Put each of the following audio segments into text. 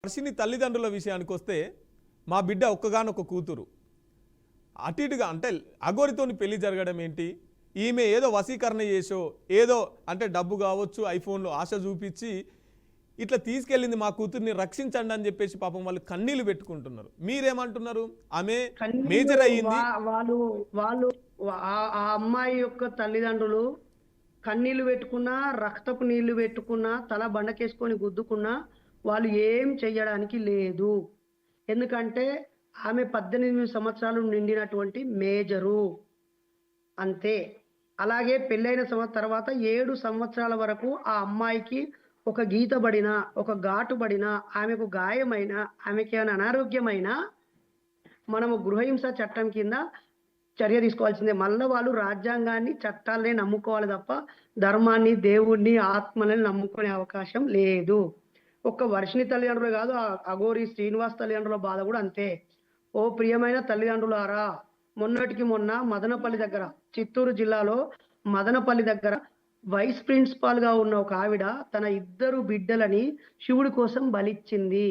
వర్షిని తల్లిదండ్రుల విషయానికి వస్తే మా బిడ్డ ఒక్కగానొక్క కూతురు అటు ఇటుగా అంటే అగోరితోని పెళ్లి జరగడం ఏంటి, ఈమె ఏదో వశీకరణ చేసో ఏదో అంటే డబ్బు కావచ్చు ఐఫోన్లో ఆశ చూపించి ఇట్లా తీసుకెళ్ళింది మా కూతుర్ని రక్షించండి అని చెప్పేసి పాపం వాళ్ళు కన్నీళ్లు పెట్టుకుంటున్నారు. మీరేమంటున్నారు? ఆమె మేజర్ అయ్యింది. వాళ్ళు వాళ్ళు ఆ అమ్మాయి యొక్క తల్లిదండ్రులు కన్నీళ్లు పెట్టుకున్నా, రక్తపు నీళ్లు పెట్టుకున్నా, తల బండకేసుకొని గుద్దుకున్నా వాళ్ళు ఏం చెయ్యడానికి లేదు. ఎందుకంటే ఆమె 18 సంవత్సరాలు నిండినటువంటి మేజరు అంతే. అలాగే పెళ్ళైన తర్వాత 7 సంవత్సరాల వరకు ఆ అమ్మాయికి ఒక గీత పడినా, ఒక ఘాటు పడినా, ఆమెకు గాయమైన, ఆమెకి ఏమైనా అనారోగ్యమైనా మనము గృహహింస చట్టం కింద చర్య తీసుకోవాల్సిందే. మళ్ళీ వాళ్ళు రాజ్యాంగాన్ని, చట్టాలనే నమ్ముకోవాలి తప్ప ధర్మాన్ని, దేవుణ్ణి, ఆత్మలని నమ్ముకునే అవకాశం లేదు. ఒక్క వర్షిని తల్లిదండ్రులు కాదు, అఘోరి శ్రీనివాస్ తల్లిదండ్రుల బాధ కూడా అంతే. ఓ ప్రియమైన తల్లిదండ్రులారా, మొన్నటికి మొన్న మదనపల్లి దగ్గర, చిత్తూరు జిల్లాలో మదనపల్లి దగ్గర వైస్ ప్రిన్సిపాల్ గా ఉన్న ఒక ఆవిడ తన 2 బిడ్డలని శివుడి కోసం బలిచ్చింది.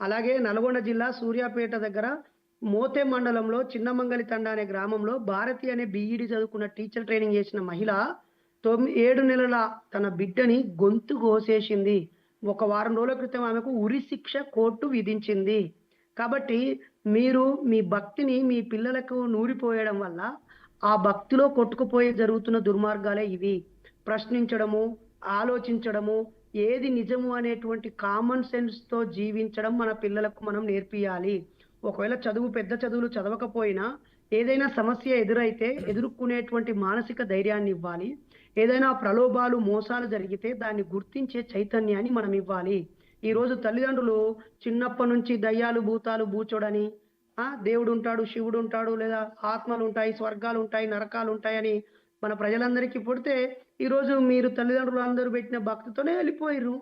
అలాగే నల్గొండ జిల్లా సూర్యాపేట దగ్గర మోతే మండలంలో చిన్నమంగలి తండ అనే గ్రామంలో భారతి అనే బీఈడి చదువుకున్న టీచర్ ట్రైనింగ్ చేసిన మహిళ 7 నెలల తన బిడ్డని గొంతు కోసేసింది. ఒక వారం రోజుల క్రితం ఆమెకు ఉరి శిక్ష కోర్టు విధించింది. కాబట్టి మీరు మీ భక్తిని మీ పిల్లలకు నూరిపోయడం వల్ల ఆ భక్తిలో కొట్టుకుపోయి జరుగుతున్న దుర్మార్గాలే ఇవి. ప్రశ్నించడము, ఆలోచించడము, ఏది నిజము అనేటువంటి కామన్ సెన్స్ తో జీవించడం మన పిల్లలకు మనం నేర్పియాలి. ఒకవేళ పెద్ద చదువులు చదవకపోయినా ఏదైనా సమస్య ఎదురైతే ఎదుర్కొనేటువంటి మానసిక ధైర్యాన్ని ఇవ్వాలి. ఏదైనా ప్రలోభాలు, మోసాలు జరిగితే దాన్ని గుర్తించే చైతన్యాన్ని మనం ఇవ్వాలి. ఈ రోజు తల్లిదండ్రులు చిన్నప్పటి నుంచి దయ్యాలు, భూతాలు, బూచోడని, దేవుడు ఉంటాడు, శివుడు ఉంటాడు, లేదా ఆత్మలు ఉంటాయి, స్వర్గాలు ఉంటాయి, నరకాలు ఉంటాయని మన ప్రజలందరికీ పుడితే ఈరోజు మీరు తల్లిదండ్రులు అందరూ పెట్టిన భక్తితోనే వెళ్ళిపోయారు.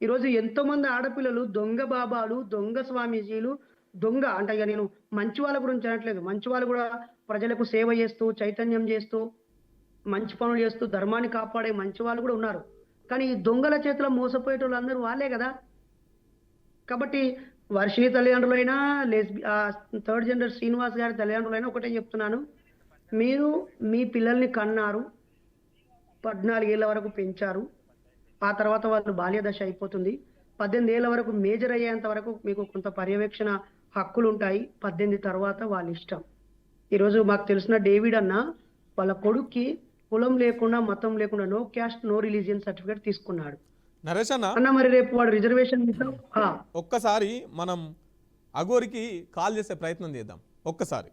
ఈరోజు ఎంతో మంది ఆడపిల్లలు దొంగ బాబాలు, దొంగ స్వామీజీలు, దొంగ అంటే ఇక నేను మంచి వాళ్ళ గురించి అనట్లేదు, మంచి వాళ్ళు కూడా ప్రజలకు సేవ చేస్తూ, చైతన్యం చేస్తూ, మంచి పనులు చేస్తూ, ధర్మాన్ని కాపాడే మంచి వాళ్ళు కూడా ఉన్నారు. కానీ ఈ దొంగల చేతిలో మోసపోయేటోళ్ళు అందరూ వాళ్ళే కదా. కాబట్టి వర్షిని తల్లిదండ్రులైనా, థర్డ్ జెండర్ శ్రీనివాస్ గారి తల్లిదండ్రులైనా ఒకటే చెప్తున్నాను, మీరు మీ పిల్లల్ని కన్నారు, 14 ఏళ్ల వరకు పెంచారు, ఆ తర్వాత వాళ్ళు బాల్య దశ అయిపోతుంది, 18 ఏళ్ల వరకు మేజర్ అయ్యేంత వరకు మీకు కొంత పర్యవేక్షణ హక్కులు ఉంటాయి. 18 తర్వాత వాళ్ళ ఇష్టం. ఈరోజు మాకు తెలిసిన డేవిడ్ అన్న వాళ్ళ కొడుక్కి కులం లేకుండా, మతం లేకుండా, no caste no religion certificate తీసుకున్నాడు. నరేష్ అన్న మరి రేపు వాడు రిజర్వేషన్ ఒక్కసారి మనం అఘోరికి కాల్ చేసే ప్రయత్నం చేద్దాం. ఒక్కసారి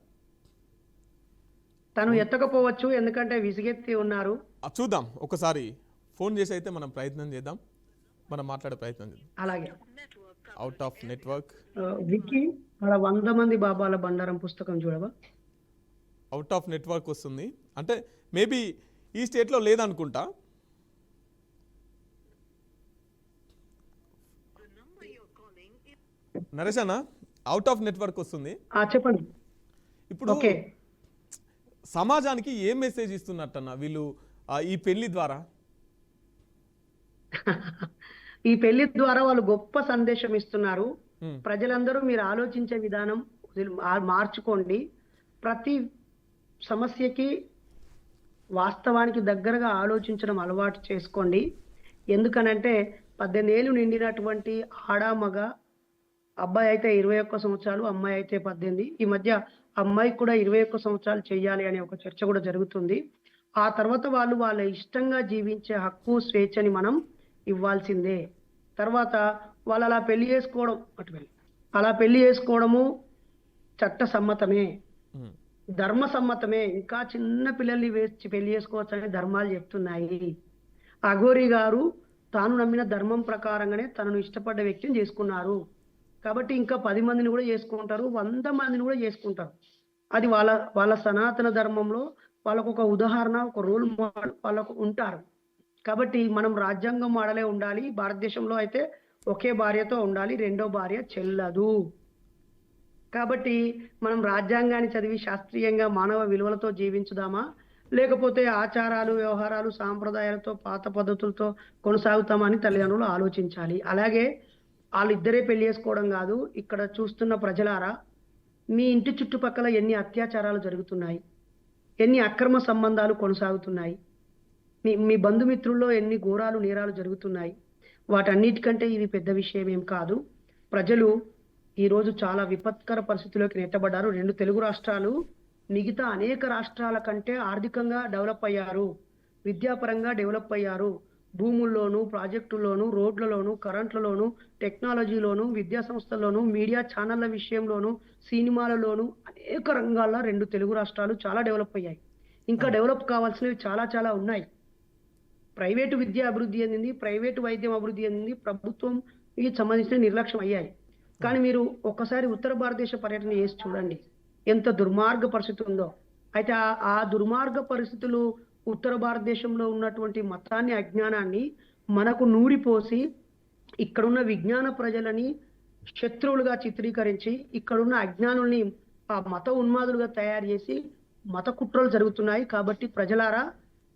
తను ఎత్తకపోవచ్చు, ఎందుకంటే విసిగెత్తి ఉన్నారు. చూద్దాం, ఒకసారి ఫోన్ చేసి అయితే మనం ప్రయత్నం చేద్దాం, మనం మాట్లాడే ప్రయత్నం చేద్దాం. అలాగే అవుట్ ఆఫ్ నెట్వర్క్ వికీ 100 మంది బాబాల బండారం పుస్తకం చూడవా? అవుట్ ఆఫ్ నెట్వర్క్ వస్తుంది అంటే మేబీ ఈ స్టేట్లో లేదనుకుంటా. నరేష్ అన్న, అవుట్ ఆఫ్ నెట్వర్క్ వస్తుంది, చెప్పండి. ఇప్పుడు సమాజానికి ఏం మెసేజ్ ఇస్తున్నట్టన్నా వీళ్ళు ఈ పెళ్లి ద్వారా? ఈ పెళ్లి ద్వారా వాళ్ళు గొప్ప సందేశం ఇస్తున్నారు. ప్రజలందరూ మీరు ఆలోచించే విధానం మార్చుకోండి. ప్రతి సమస్యకి వాస్తవానికి దగ్గరగా ఆలోచించడం అలవాటు చేసుకోండి. ఎందుకనంటే 18 ఏళ్ళు నిండినటువంటి ఆడ మగ, అబ్బాయి అయితే 21 సంవత్సరాలు, అమ్మాయి అయితే 18. ఈ మధ్య అమ్మాయికి కూడా 21 సంవత్సరాలు చేయాలి అనే ఒక చర్చ కూడా జరుగుతుంది. ఆ తర్వాత వాళ్ళు వాళ్ళ ఇష్టంగా జీవించే హక్కు, స్వేచ్ఛని మనం ఇవ్వాల్సిందే. తర్వాత వాళ్ళు అలా పెళ్లి చేసుకోవడము చట్ట సమ్మతమే, ధర్మ సమ్మతమే. ఇంకా చిన్న పిల్లల్ని వేసి పెళ్లి చేసుకోవచ్చని ధర్మాలు చెప్తున్నాయి. అఘోరి గారు తాను నమ్మిన ధర్మం ప్రకారంగానే తనను ఇష్టపడ్డ వ్యక్తిని చేసుకున్నారు. కాబట్టి ఇంకా 10 మందిని కూడా చేసుకుంటారు, 100 మందిని కూడా చేసుకుంటారు. అది వాళ్ళ సనాతన ధర్మంలో వాళ్ళకు ఒక ఉదాహరణ, ఒక రోల్ మోడల్ వాళ్ళకు ఉంటారు. కాబట్టి మనం రాజ్యాంగం మోడలే ఉండాలి. భారతదేశంలో అయితే ఒకే భార్యతో ఉండాలి, రెండో భార్య చెల్లదు. కాబట్టి మనం రాజ్యాంగాన్ని చదివి శాస్త్రీయంగా మానవ విలువలతో జీవించుదామా, లేకపోతే ఆచారాలు, వ్యవహారాలు, సాంప్రదాయాలతో, పాత పద్ధతులతో కొనసాగుతామని తల్లిదండ్రులు ఆలోచించాలి. అలాగే వాళ్ళిద్దరే పెళ్లి చేసుకోవడం కాదు. ఇక్కడ చూస్తున్న ప్రజలారా, మీ ఇంటి చుట్టుపక్కల ఎన్ని అత్యాచారాలు జరుగుతున్నాయి, ఎన్ని అక్రమ సంబంధాలు కొనసాగుతున్నాయి, మీ మీ బంధుమిత్రుల్లో ఎన్ని ఘోరాలు నేరాలు జరుగుతున్నాయి. వాటన్నిటికంటే ఇది పెద్ద విషయం ఏం కాదు. ప్రజలు ఈరోజు చాలా విపత్కర పరిస్థితిలోకి నెట్టబడ్డారు. 2 తెలుగు రాష్ట్రాలు మిగతా అనేక రాష్ట్రాల కంటే ఆర్థికంగా డెవలప్ అయ్యారు, విద్యాపరంగా డెవలప్ అయ్యారు. భూముల్లోనూ, ప్రాజెక్టుల్లోనూ, రోడ్లలోనూ, కరెంట్లలోనూ, టెక్నాలజీలోనూ, విద్యా సంస్థల్లోనూ, మీడియా ఛానళ్ల విషయంలోనూ, సినిమాలలోనూ అనేక రంగాల్లో 2 తెలుగు రాష్ట్రాలు చాలా డెవలప్ అయ్యాయి. ఇంకా డెవలప్ కావాల్సినవి చాలా చాలా ఉన్నాయి. ప్రైవేటు విద్య అభివృద్ధి చెందింది, ప్రైవేటు వైద్యం అభివృద్ధి చెందింది, ప్రభుత్వంకి సంబంధించిన నిర్లక్ష్యం అయ్యాయి. కానీ మీరు ఒక్కసారి ఉత్తర భారతదేశ పర్యటన చేసి చూడండి, ఎంత దుర్మార్గ పరిస్థితి ఉందో. అయితే ఆ దుర్మార్గ పరిస్థితులు ఉత్తర భారతదేశంలో ఉన్నటువంటి మతాన్ని, అజ్ఞానాన్ని మనకు నూరిపోసి ఇక్కడున్న విజ్ఞాన ప్రజలని శత్రువులుగా చిత్రీకరించి, ఇక్కడున్న అజ్ఞానుల్ని ఆ మత ఉన్మాదులుగా తయారు చేసి మత కుట్రలు జరుగుతున్నాయి. కాబట్టి ప్రజలారా,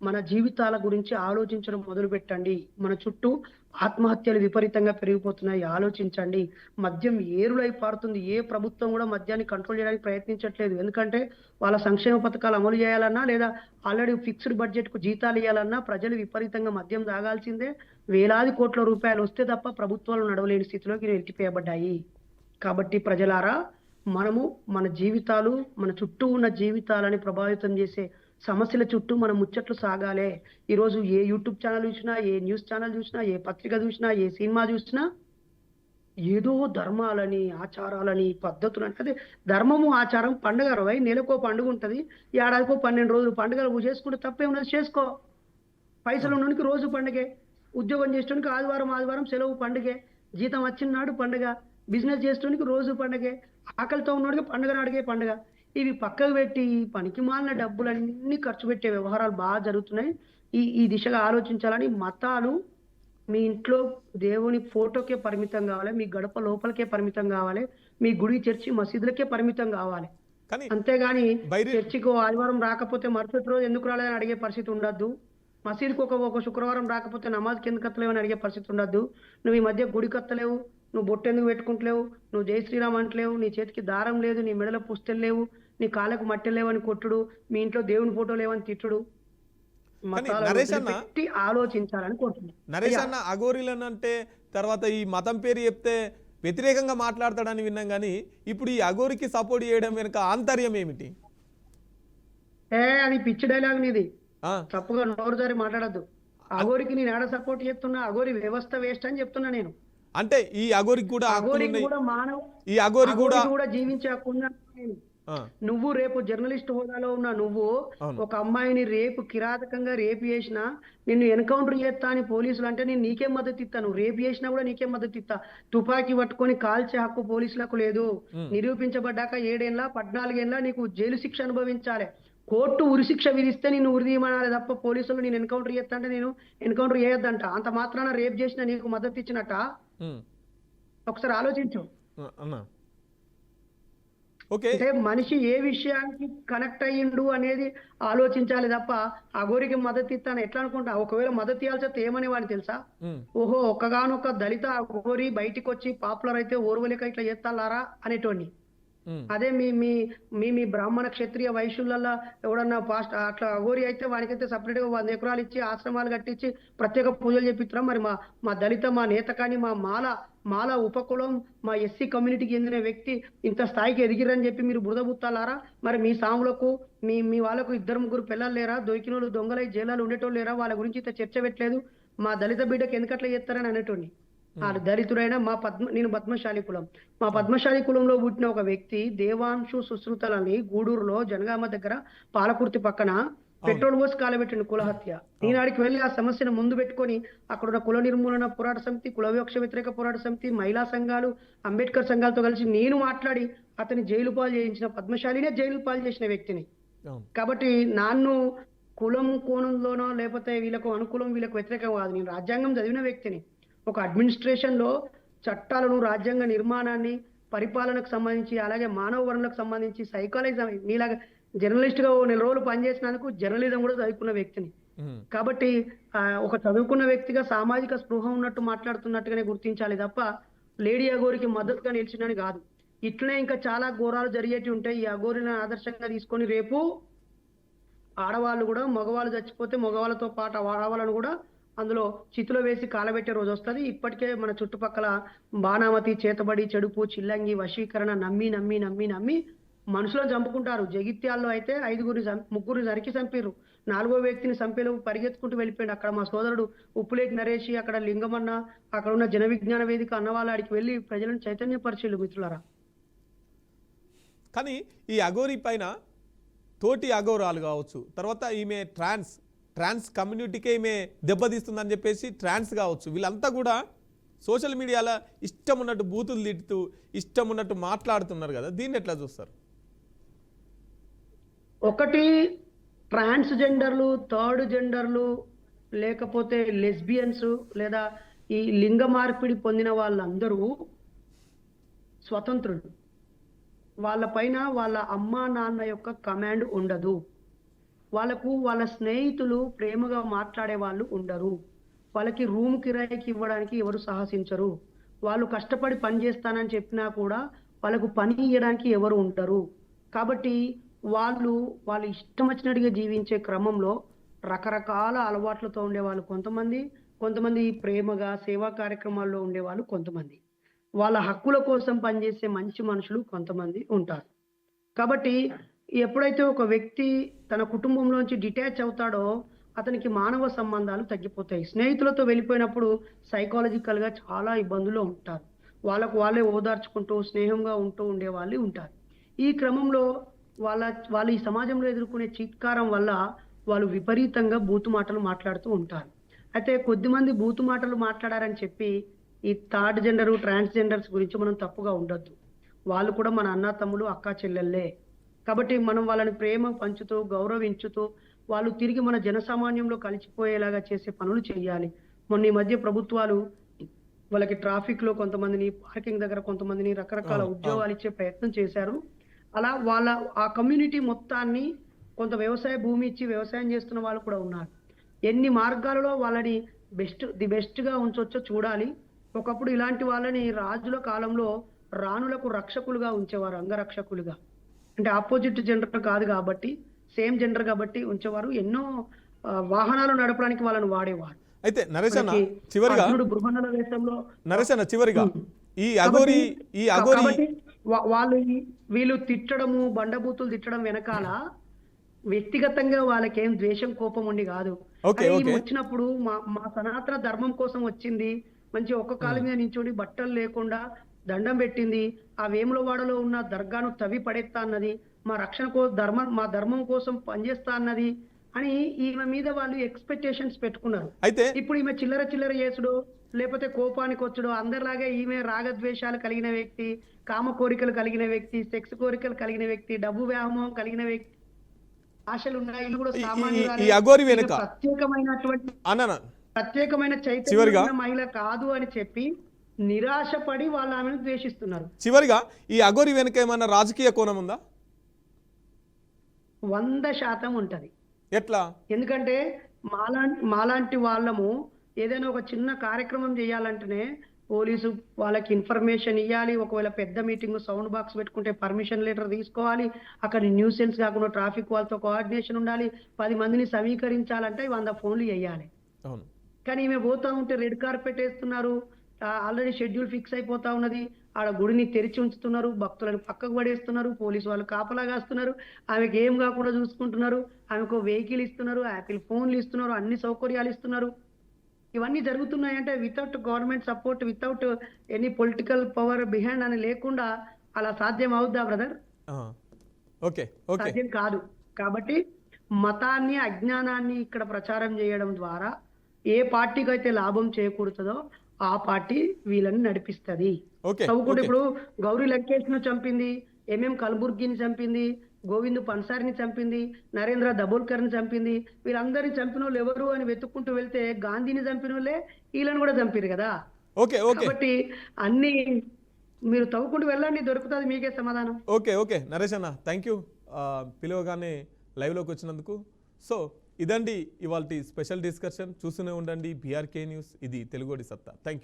మన జీవితాల గురించి ఆలోచించడం మొదలు పెట్టండి. మన చుట్టూ ఆత్మహత్యలు విపరీతంగా పెరిగిపోతున్నాయి, ఆలోచించండి. మద్యం ఏరులై పారుతుంది. ఏ ప్రభుత్వం కూడా మద్యాన్ని కంట్రోల్ చేయడానికి ప్రయత్నించట్లేదు. ఎందుకంటే వాళ్ళ సంక్షేమ పథకాలు అమలు చేయాలన్నా, లేదా ఆల్రెడీ ఫిక్స్డ్ బడ్జెట్ కు జీతాలు ఇవ్వాలన్నా ప్రజలు విపరీతంగా మద్యం తాగాల్సిందే. వేలాది కోట్ల రూపాయలు వస్తే తప్ప ప్రభుత్వాలు నడవలేని స్థితిలోకి నెట్టివేయబడ్డాయి. కాబట్టి ప్రజలారా, మనము మన జీవితాలు, మన చుట్టూ ఉన్న జీవితాలని ప్రభావితం చేసే సమస్యల చుట్టూ మనం ముచ్చట్లు సాగాలే. ఈరోజు ఏ యూట్యూబ్ ఛానల్ చూసినా, ఏ న్యూస్ ఛానల్ చూసినా, ఏ పత్రిక చూసినా, ఏ సినిమా చూసినా ఏదో ధర్మాలని, ఆచారాలని, పద్ధతులని, అదే ధర్మము ఆచారం. పండుగ రవై నెలకో పండుగ ఉంటది, ఏడాదికో 12 రోజులు పండుగలు చేసుకుంటే తప్పేమున్నది, చేసుకో. పైసలు ఉన్నోనికి రోజు పండుగే, ఉద్యోగం చేసేటోనికి ఆదివారం సెలవు పండుగే, జీతం వచ్చిన నాడు పండుగ, బిజినెస్ చేసేటోనికి రోజు పండుగే, ఆకలితో ఉన్నోడికి పండుగ నాడిగే పండుగ. ఇవి పక్కకు పెట్టి పనికి మాలిన డబ్బులన్నీ ఖర్చు పెట్టే వ్యవహారాలు బాగా జరుగుతున్నాయి. ఈ దిశగా ఆలోచించాలని. మతాలు మీ ఇంట్లో దేవుని ఫోటోకే పరిమితం కావాలి, మీ గడప లోపలికే పరిమితం కావాలి, మీ గుడి, చర్చి, మసీదులకే పరిమితం కావాలి. అంతేగాని చర్చికి ఆదివారం రాకపోతే మరుసటి రోజు ఎందుకు రాలేదని అడిగే పరిస్థితి ఉండద్దు. మసీదుకి ఒక శుక్రవారం రాకపోతే నమాజ్కి ఎందుకు కత్తలేవు అడిగే పరిస్థితి ఉండద్దు. నువ్వు ఈ మధ్య గుడి కత్తలేవు, నువ్వు బొట్టెందుకు పెట్టుకుంటలేవు, నువ్వు జై శ్రీరామ్ అంటలేవు, నీ చేతికి దారం లేదు, నీ మెడలో పుస్తలు లేవు, నీ కాళ్ళకు మట్టెలు లేవని కొట్టుడు, మీ ఇంట్లో దేవుని ఫోటో లేవని తిట్టుడు. ఆలోచించాలని కోరుతున్నాను. నరేష్ అన్న, అఘోరీలను అంటే తర్వాత ఈ మతం పేరు చెప్తే వ్యతిరేకంగా మాట్లాడతాడని విన్నాం, కానీ ఇప్పుడు ఈ అఘోరికి సపోర్ట్ చేయడం వెనుక ఆంతర్యం ఏమిటి? అది పిచ్చి డైలాగ్ నీది, తప్పుగా నోరు జారి మాట్లాడద్దు. అఘోరికి నేను ఏడ సపోర్ట్ చేస్తున్నా? అఘోరి వ్యవస్థ వేస్ట్ అని చెప్తున్నా నేను. అంటే ఈ అఘోరికి కూడా ఈ అఘోరి కూడా జీవించే హక్కున్నా. నువ్వు రేపు జర్నలిస్ట్ హోదాలో ఉన్నా, నువ్వు ఒక అమ్మాయిని రేపు కిరాతకంగా రేపు చేసినా నిన్ను ఎన్కౌంటర్ చేస్తా అని పోలీసులు అంటే నేను నీకేం మద్దతు ఇస్తా? నువ్వు రేపు చేసినా కూడా నీకేం మద్దతు ఇస్తా? తుపాకీ పట్టుకొని కాల్చే హక్కు పోలీసులకు లేదు. నిరూపించబడ్డాక 7 ఏళ్ళ 14 ఏళ్ళ నీకు జైలు శిక్ష అనుభవించాలి. కోర్టు ఉరిశిక్ష విధిస్తే నిన్ను ఉరిదీయమనాలి తప్ప పోలీసులు నేను ఎన్కౌంటర్ చేస్తా అంటే నేను ఎన్కౌంటర్ చేయొద్దంట. అంత మాత్రాన రేపు చేసినా నీకు మద్దతు ఇచ్చినట్ట? ఒకసారి ఆలోచించు. అంటే మనిషి ఏ విషయానికి కనెక్ట్ అయ్యిండు అనేది ఆలోచించాలి తప్ప అఘోరికి మద్దతు ఇస్తాను ఎట్లా అనుకుంటా? ఒకవేళ మద్దతు ఇవ్వాల్సి వస్తే ఏమనేవాడిని తెలుసా? ఓహో, ఒక్కగానొక్క దళిత అఘోరి బయటికి వచ్చి పాపులర్ అయితే ఓర్వలేక ఇట్లా చేస్తారా అనేటోడిని. అదే మీ బ్రాహ్మణ క్షత్రియ వైశ్యులలో ఎవడన్నా పాస్ట్ అట్లా అఘోరి అయితే వానికైతే సపరేట్ గా 100 ఎకరాలు ఇచ్చి ఆశ్రమాలు కట్టించి ప్రత్యేక పూజలు చేపిస్తున్నా. మరి మా దళిత, మా నేత కానీ, మా మాల ఉపకులం, మా ఎస్సీ కమ్యూనిటీకి చెందిన వ్యక్తి ఇంత స్థాయికి ఎదిగిరని చెప్పి మీరు బురద బుత్తాలారా? మరి మీ సాములకు మీ వాళ్ళకు 2-3 పిల్లలు లేరా? దొరికినోళ్ళు దొంగలై జైలాలు ఉండేటోళ్ళు లేరా? వాళ్ళ గురించి ఇంత చర్చ పెట్టలేదు. మా దళిత బిడ్డకి ఎందుకట్లా చేస్తారని అనేటోడిని. ఆ దళితుడైనా నేను పద్మశాలి కులం. మా పద్మశాలి కులంలో పుట్టిన ఒక వ్యక్తి దేవాంశు సుశ్రుతలని గూడూరులో జనగామ దగ్గర పాలకుర్తి పక్కన పెట్రోల్ పోసి కాలబెట్టిండు, కులహత్య. ఈనాడికి వెళ్ళి ఆ సమస్యను ముందు పెట్టుకొని అక్కడున్న కుల నిర్మూలన పోరాట సమితి, కుల వివక్ష వ్యతిరేక పోరాట సమితి, మహిళా సంఘాలు, అంబేద్కర్ సంఘాలతో కలిసి నేను మాట్లాడి అతని జైలు పాలు చేయించిన, పద్మశాలినే జైలు పాలు చేసిన వ్యక్తిని. కాబట్టి నాన్ను కులం కోణంలోనో లేకపోతే వీళ్ళకు అనుకూలం వీళ్ళకు వ్యతిరేకం కాదు. నేను రాజ్యాంగం చదివిన వ్యక్తిని. ఒక అడ్మినిస్ట్రేషన్ లో చట్టాలను, రాజ్యాంగ నిర్మాణాన్ని, పరిపాలనకు సంబంధించి, అలాగే మానవ వనరులకు సంబంధించి సైకాలజీ, నీలాగా జర్నలిస్ట్ గా 4 నెల రోజులు పనిచేసినందుకు జర్నలిజం కూడా చదువుకున్న వ్యక్తిని. కాబట్టి ఒక చదువుకున్న వ్యక్తిగా సామాజిక స్పృహ ఉన్నట్టు మాట్లాడుతున్నట్టుగానే గుర్తించాలి తప్ప లేడీ అఘోరికి మద్దతుగా నిలిచిందని కాదు. ఇట్లనే ఇంకా చాలా ఘోరాలు జరిగేవి ఉంటాయి. ఈ అఘోరిని ఆదర్శంగా తీసుకొని రేపు ఆడవాళ్ళు కూడా మగవాళ్ళు చచ్చిపోతే మగవాళ్ళతో పాటు ఆడవాళ్ళను కూడా అందులో చితిలో వేసి కాలబెట్టే రోజు వస్తుంది. ఇప్పటికే మన చుట్టుపక్కల బాణామతి, చేతబడి, చెడుపు, చిల్లంగి, వశీకరణ నమ్మి నమ్మి నమ్మి నమ్మి మనుషులను చంపుకుంటారు. జగిత్యాల్లో అయితే 5 నరికి చంపారు. 4వ వ్యక్తిని చంపేలో పరిగెత్తుకుంటూ వెళ్ళిపోయాడు. అక్కడ మా సోదరుడు ఉప్పులేటి నరేషి, అక్కడ లింగమన్న, అక్కడ ఉన్న జన విజ్ఞాన వేదిక అన్న వాళ్ళ ఆడికి వెళ్ళి ప్రజలను చైతన్యపరిచేళ్ళు మిత్రులారా. కానీ ఈ అఘోరి పైన తోటి అఘోరాలు కావచ్చు, తర్వాత ఈమె ట్రాన్స్ కమ్యూనిటీకే ఈమె దెబ్బతీస్తుందని చెప్పేసి ట్రాన్స్ కావచ్చు, వీళ్ళంతా కూడా సోషల్ మీడియాలో ఇష్టం ఉన్నట్టు బూతులు తిడుతూ ఇష్టం ఉన్నట్టు మాట్లాడుతున్నారు కదా, దీన్ని ఎట్లా చూస్తారు? ఒకటి ట్రాన్స్జెండర్లు, థర్డ్ జెండర్లు, లేకపోతే లెస్బియన్స్ లేదా ఈ లింగ మార్పిడి పొందిన వాళ్ళందరూ స్వతంత్రులు. వాళ్ళపైన వాళ్ళ అమ్మా నాన్న యొక్క కమాండ్ ఉండదు. వాళ్ళకు వాళ్ళ స్నేహితులు ప్రేమగా మాట్లాడే వాళ్ళు ఉండరు. వాళ్ళకి రూమ్ కిరాయికి ఇవ్వడానికి ఎవరు సాహసించరు. వాళ్ళు కష్టపడి పని చేస్తానని చెప్పినా కూడా వాళ్ళకు పని ఇవ్వడానికి ఎవరు ఉంటారు. కాబట్టి వాళ్ళు ఇష్టం వచ్చినట్టుగా జీవించే క్రమంలో రకరకాల అలవాట్లతో ఉండేవాళ్ళు కొంతమంది ప్రేమగా సేవా కార్యక్రమాల్లో ఉండేవాళ్ళు కొంతమంది, వాళ్ళ హక్కుల కోసం పనిచేసే మంచి మనుషులు కొంతమంది ఉంటారు. కాబట్టి ఎప్పుడైతే ఒక వ్యక్తి తన కుటుంబంలోంచి డిటాచ్ అవుతాడో అతనికి మానవ సంబంధాలు తగ్గిపోతాయి. స్నేహితులతో వెళ్ళిపోయినప్పుడు సైకాలజికల్ గా చాలా ఇబ్బందులు ఉంటారు. వాళ్ళే ఓదార్చుకుంటూ స్నేహంగా ఉంటూ ఉండే వాళ్ళు ఉంటారు. ఈ క్రమంలో వాళ్ళు ఈ సమాజంలో ఎదుర్కొనే చీత్కారం వల్ల వాళ్ళు విపరీతంగా బూతు మాటలు మాట్లాడుతూ ఉంటారు. అయితే కొద్దిమంది బూతు మాటలు మాట్లాడారని చెప్పి ఈ థర్డ్ జెండర్, ట్రాన్స్జెండర్స్ గురించి మనం తప్పుగా ఉండొద్దు. వాళ్ళు కూడా మన అన్న తమ్ముడు, అక్క చెల్లెళ్ళే. కాబట్టి మనం వాళ్ళని ప్రేమ పంచుతూ గౌరవించుతూ వాళ్ళు తిరిగి మన జనసామాన్యంలో కలిసిపోయేలాగా చేసే పనులు చేయాలి. మొన్న ఈ మధ్య ప్రభుత్వాలు వాళ్ళకి ట్రాఫిక్ లో కొంతమందిని, పార్కింగ్ దగ్గర కొంతమందిని రకరకాల ఉద్యోగాలు ఇచ్చే ప్రయత్నం చేశారు. అలా ఆ కమ్యూనిటీ మొత్తాన్ని కొంత వ్యవసాయ భూమి ఇచ్చి వ్యవసాయం చేస్తున్న వాళ్ళు కూడా ఉన్నారు. ఎన్ని మార్గాలలో వాళ్ళని ది బెస్ట్ గా ఉంచొచ్చో చూడాలి. ఒకప్పుడు ఇలాంటి వాళ్ళని రాజుల కాలంలో రాణులకు రక్షకులుగా ఉంచేవారు, అంగరక్షకులుగా. అంటే ఆపోజిట్ జెండర్ కాదు కాబట్టి, సేమ్ జెండర్ కాబట్టి ఉంచేవారు. ఎన్నో వాహనాలు నడపడానికి వాళ్ళని వాడేవారు. అయితే నరేశన్న చివరిగా బృహన్నల వేషంలో ఈ అఘోరి వీళ్ళు తిట్టడము, బండబూతులు తిట్టడం వెనకాల వ్యక్తిగతంగా వాళ్ళకేం ద్వేషం, కోపం ఉండి కాదు. వచ్చినప్పుడు మా సనాతన ధర్మం కోసం వచ్చింది, మంచి ఒక్క కాలు మీద నించోడి బట్టలు లేకుండా దండం పెట్టింది, ఆ వేములవాడలో ఉన్న దర్గాను తవ్వి పడేస్తా అన్నది, మా రక్షణ మా ధర్మం కోసం పనిచేస్తా అన్నది అని ఈమె మీద వాళ్ళు ఎక్స్పెక్టేషన్స్ పెట్టుకున్నారు. అయితే ఇప్పుడు ఈమె చిల్లర చేసుడు, లేకపోతే కోపానికి వచ్చుడు, అందరిలాగే ఈమె రాగద్వేషాలు కలిగిన వ్యక్తి, కామ కోరికలు కలిగిన వ్యక్తి, సెక్స్ కోరికలు కలిగిన వ్యక్తి, డబ్బు వ్యామోహం కలిగిన వ్యక్తి, ఆశలు ఉన్నాయి. కూడా ప్రత్యేకమైన చైతన్య మహిళ కాదు అని చెప్పి నిరాశపడి వాళ్ళు ఆమెను ద్వేషిస్తున్నారు. చివరిగా ఈ అఘోరి వెనుక ఏమన్నా రాజకీయ కోణం ఉందా? 100% ఉంటది. ఎట్లా? ఎందుకంటే మాలాంటి వాళ్ళము ఏదైనా ఒక చిన్న కార్యక్రమం చేయాలంటేనే పోలీసు వాళ్ళకి ఇన్ఫర్మేషన్ ఇవ్వాలి. ఒకవేళ పెద్ద మీటింగ్ సౌండ్ బాక్స్ పెట్టుకుంటే పర్మిషన్ లెటర్ తీసుకోవాలి. అక్కడ న్యూసెన్స్ కాకుండా ట్రాఫిక్ వాళ్ళతో కోఆర్డినేషన్ ఉండాలి. 10 మందిని సమీకరించాలంటే 100 ఫోన్లు వేయాలి. కానీ ఈమె పోతా ఉంటే రెడ్ కార్పెట్ వేస్తున్నారు, ఆల్రెడీ షెడ్యూల్ ఫిక్స్ అయిపోతా ఉన్నది, ఆడ గుడిని తెరిచి ఉంచుతున్నారు, భక్తులను పక్కకు పడేస్తున్నారు, పోలీసు వాళ్ళు కాపలా కాస్తున్నారు, ఆమెకి ఏం కాకుండా చూసుకుంటున్నారు, ఆమెకు వెహికల్ ఇస్తున్నారు, యాపిల్ ఫోన్లు ఇస్తున్నారు, అన్ని సౌకర్యాలు ఇస్తున్నారు. ఇవన్నీ జరుగుతున్నాయంటే without government support, without any political power behind అని లేకుండా అలా సాధ్యం అవుద్దా బ్రదర్? సాధ్యం కాదు. కాబట్టి మతాన్ని, అజ్ఞానాన్ని ఇక్కడ ప్రచారం చేయడం ద్వారా ఏ పార్టీకి అయితే లాభం చేకూరుతుందో ఆ పార్టీ వీళ్ళని నడిపిస్తుంది. చదువుకుంటే ఇప్పుడు గౌరీ లంకేష్ ను చంపింది, ఎంఎం కల్బుర్గిని చంపింది, గోవింద్ పన్సారిని చంపింది, నరేంద్ర దబోల్కర్ ని చంపింది. వీళ్ళందరినీ చంపిన వాళ్ళు ఎవరు అని వెతుక్కుంటూ వెళ్తే గాంధీని చంపిన వాళ్ళే వీళ్ళని కూడా చంపారు కదా. కాబట్టి అన్ని మీరు తవ్వుకుంటూ వెళ్ళండి, దొరుకుతుంది మీకే సమాధానం. ఓకే నరేష్ అన్న, థ్యాంక్ యూ పిలువగానే లైవ్లోకి వచ్చినందుకు. సో ఇదండి ఇవాల్టి స్పెషల్ డిస్కషన్. చూస్తూనే ఉండండి BRK న్యూస్, ఇది తెలుగుడి సత్తా. Thank you.